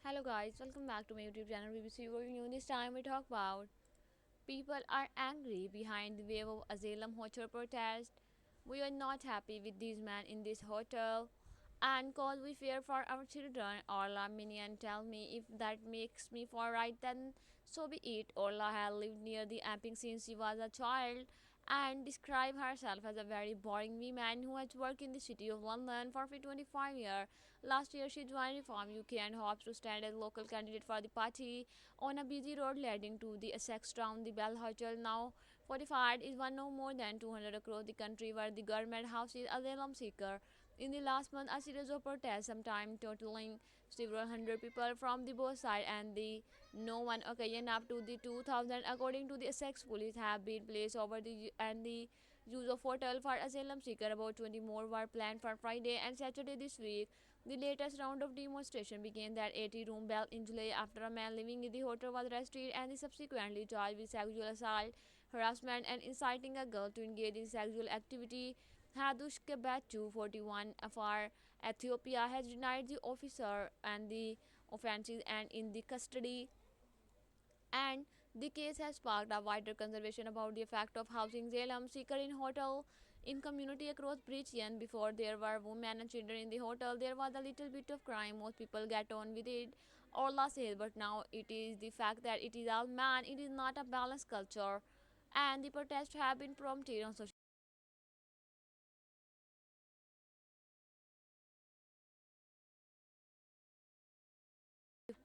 Hello guys, welcome back to my YouTube channel BBC World News. This time we talk about people are angry behind the wave of Asylum hotel protest. We are not happy with these men in this hotel and cause we fear for our children. Orla Minion tell me if that makes me for right then so be it. Orla had lived near the Amping since she was a child and describe herself as a very boring woman who has worked in the city of London for 25 years. Last year she joined Reform UK and hopes to stand as local candidate for the party on a busy road leading to the Essex town. The Bell Hotel, now fortified, is one of more than 200 across the country where the government houses asylum seeker. In the last month, a series of protests, sometimes totaling several hundred people from the both sides, and the no one occasion up to the 2000, according to the Essex police, have been placed over the use of hotel for asylum seeker. About 20 more were planned for Friday and Saturday this week. The latest round of demonstration began at 80-room Bell in July after a man living in the hotel was arrested and is subsequently charged with sexual assault, harassment, and inciting a girl to engage in sexual activity. Hadush Kebetu, 41, for Ethiopia, has denied the officer and the offences and in the custody, and the case has sparked a wider conversation about the effect of housing asylum seeker in hotel in community across Britain. Before there were women and children in the hotel, there was a little bit of crime. Most people get on with it, Orla says, but now it is the fact that it is all man. It is not a balanced culture, and the protests have been prompted on social.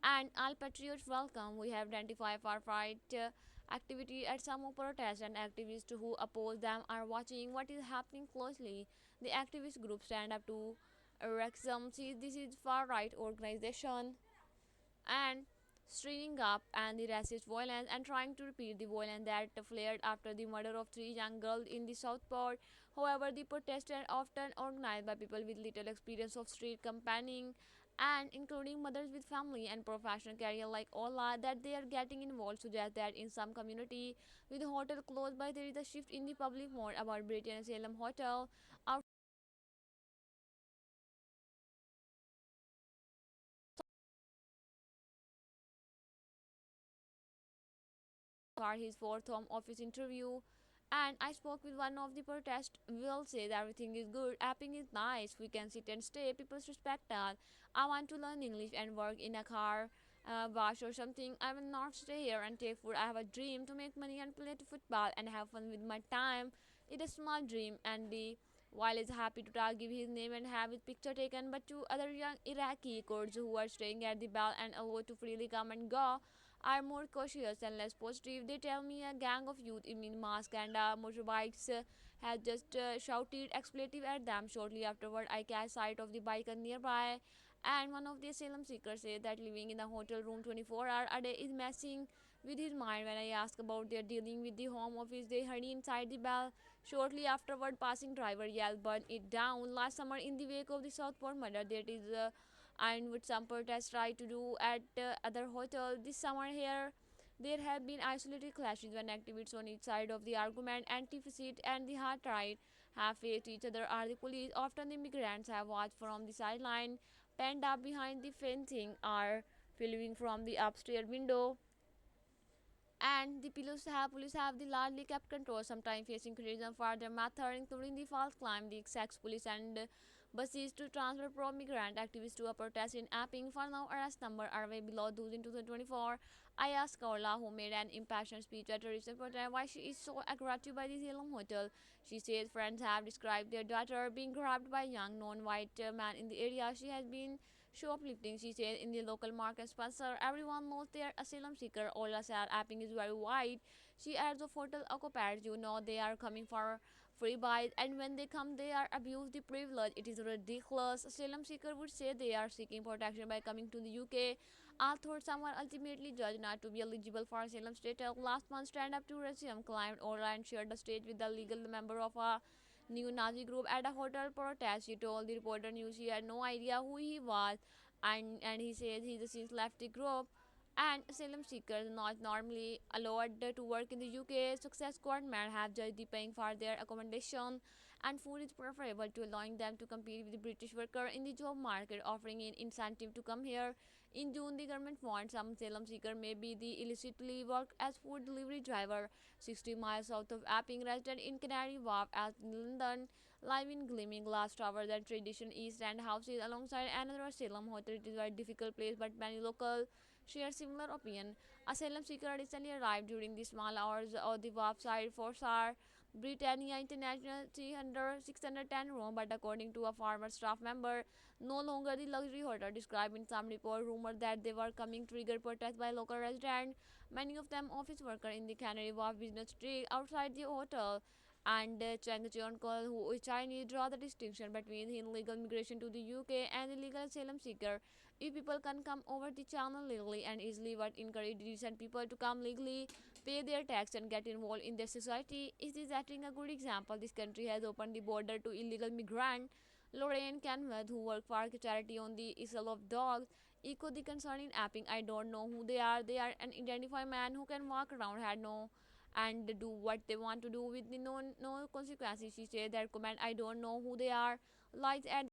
And all patriots welcome. We have identified far right activity at some of protests, and activists who oppose them are watching what is happening closely. The activist group Stand Up to Racism sees this is far right organization and stirring up and the racist violence and trying to repeat the violence that flared after the murder of three young girls in the Southport. However, the protests are often organized by people with little experience of street campaigning and including mothers with family and professional career like Ola. That they are getting involved suggests that in some community with the hotel close by there is a shift in the public more about Britain and Salem Hotel. For his fourth home office interview, and I spoke with one of the protest. Will says everything is good, apping is nice, we can sit and stay, people respect us. I want to learn English and work in a car wash or something. I will not stay here and take food. I have a dream to make money and play to football and have fun with my time. It's a small dream, and the while is happy to give his name and have his picture taken, but two other young Iraqi Kurds who are staying at the Bell and allowed to freely come and go are more cautious and less positive. They tell me a gang of youth in masks and motorbikes had just shouted expletive at them. Shortly afterward, I catch sight of the bike nearby, and one of the asylum seekers said that living in a hotel room 24 hours a day is messing with his mind. When I ask about their dealing with the home office, they hurry inside the Bell. Shortly afterward, passing driver yelled, "Burn it down!" Last summer, in the wake of the Southport murder, that is and what some protests try to do at other hotels. This summer here, there have been isolated clashes when activists on each side of the argument, anti-facet and the hard right, have faced each other or the police. Often the migrants have watched from the sideline, penned up behind the fencing, or filming from the upstairs window, and the police have the largely kept control, sometimes facing criticism for their method, including the false climb, the sex police, and buses to transfer pro-migrant activists to a protest in Apping. For now, arrest number are way below those in 2024. I asked Carla, who made an impassioned speech at a recent protest, why she is so aggressive by the Salem Hotel. She says friends have described their daughter being grabbed by a young non-white man in the area. She has been shoplifting, she said, in the local market. Spencer, everyone knows their asylum seeker. Ola said apping is very wide. She adds of hotel occupiers, you know, they are coming for free buys, and when they come they are abuse the privilege. It is ridiculous. Asylum seeker would say they are seeking protection by coming to the UK. Although some were ultimately judged not to be eligible for asylum status. Last month, Stand Up to Racism climbed Ola and shared the stage with the legal member of a neo-Nazi group at a hotel protest. She told the reporter news she had no idea who he was, and he says he's since left the group. And asylum seekers not normally allowed to work in the UK. Success Squad men have judged the paying for their accommodation and food is preferable to allowing them to compete with the British worker in the job market, offering an incentive to come here. In June, the government warned some asylum seeker may be the illicitly work as food delivery driver. 60 miles south of Epping, resident in Canary Wharf as London, live in gleaming glass towers and tradition East End houses alongside another asylum authorities were a difficult place, but many local share similar opinion. Asylum seeker recently arrived during the small hours of the Wharf side for SAR Britannia International 610 room, but according to a former staff member, no longer the luxury hotel described in some report. Rumor that they were coming triggered protests by local residents, many of them office workers in the Canary Wharf business district outside the hotel. And Chang Cheon-kol, who is Chinese, draw the distinction between illegal migration to the UK and illegal asylum seeker. If people can come over the channel legally and easily, what encourage decent people to come legally, pay their tax and get involved in their society? Is this acting a good example? This country has opened the border to illegal migrants. Lorraine Canweth, who worked for a charity on the Isle of Dogs, echoed the concern in Apping. I don't know who they are. They are an identified man who can walk around, had no and do what they want to do with the no consequences. She said that comment, I don't know who they are, lies at